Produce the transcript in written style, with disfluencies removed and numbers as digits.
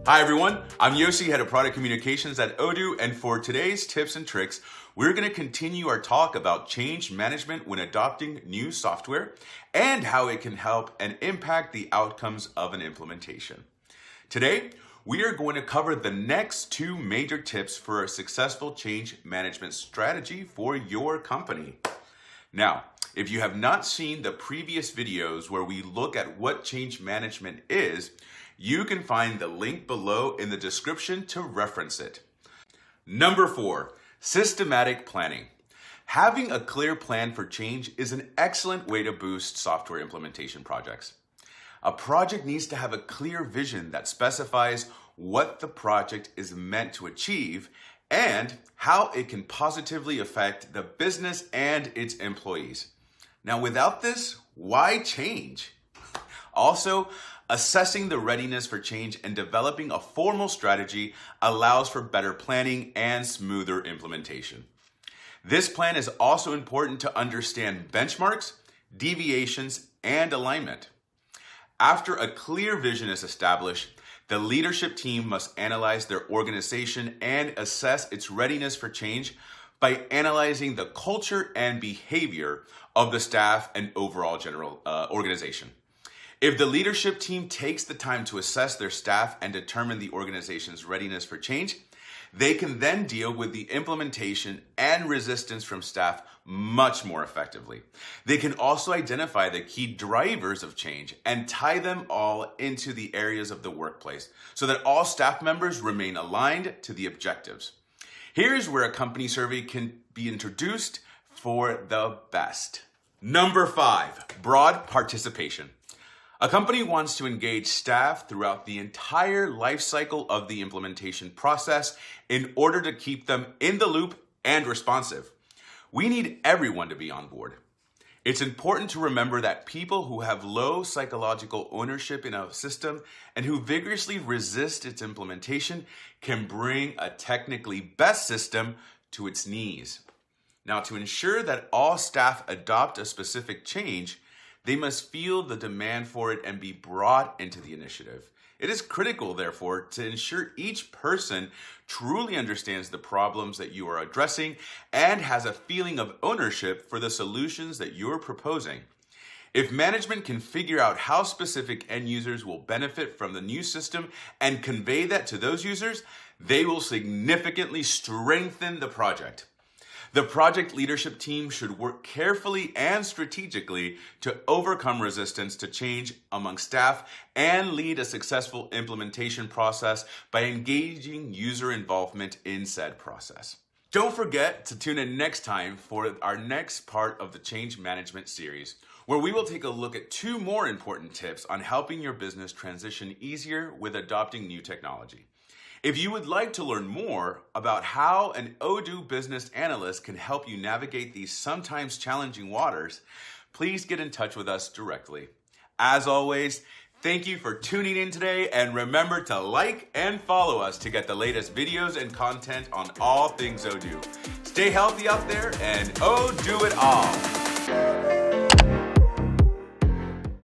Hi everyone, I'm Yosi, Head of Product Communications at Odoo, and for today's tips and tricks, we're going to continue our talk about change management when adopting new software and how it can help and impact the outcomes of an implementation. Today, we are going to cover the next two major tips for a successful change management strategy for your company. Now, if you have not seen the previous videos where we look at what change management is, you can find the link below in the description to reference it. Number 4, systematic planning. Having a clear plan for change is an excellent way to boost software implementation projects. A project needs to have a clear vision that specifies what the project is meant to achieve and how it can positively affect the business and its employees. Now, without this, why change? Also, assessing the readiness for change and developing a formal strategy allows for better planning and smoother implementation. This plan is also important to understand benchmarks, deviations, and alignment. After a clear vision is established, the leadership team must analyze their organization and assess its readiness for change by analyzing the culture and behavior of the staff and overall general organization. If the leadership team takes the time to assess their staff and determine the organization's readiness for change, they can then deal with the implementation and resistance from staff much more effectively. They can also identify the key drivers of change and tie them all into the areas of the workplace so that all staff members remain aligned to the objectives. Here's where a company survey can be introduced for the best. Number 5, broad participation. A company wants to engage staff throughout the entire life cycle of the implementation process in order to keep them in the loop and responsive. We need everyone to be on board. It's important to remember that people who have low psychological ownership in a system and who vigorously resist its implementation can bring a technically best system to its knees. Now, to ensure that all staff adopt a specific change, they must feel the demand for it and be brought into the initiative. It is critical, therefore, to ensure each person truly understands the problems that you are addressing and has a feeling of ownership for the solutions that you're proposing. If management can figure out how specific end users will benefit from the new system and convey that to those users, they will significantly strengthen the project. The project leadership team should work carefully and strategically to overcome resistance to change among staff and lead a successful implementation process by engaging user involvement in said process. Don't forget to tune in next time for our next part of the Change Management series, where we will take a look at 2 more important tips on helping your business transition easier with adopting new technology. If you would like to learn more about how an Odoo business analyst can help you navigate these sometimes challenging waters, please get in touch with us directly. As always, thank you for tuning in today, and remember to like and follow us to get the latest videos and content on all things Odoo. Stay healthy out there and Odoo it all.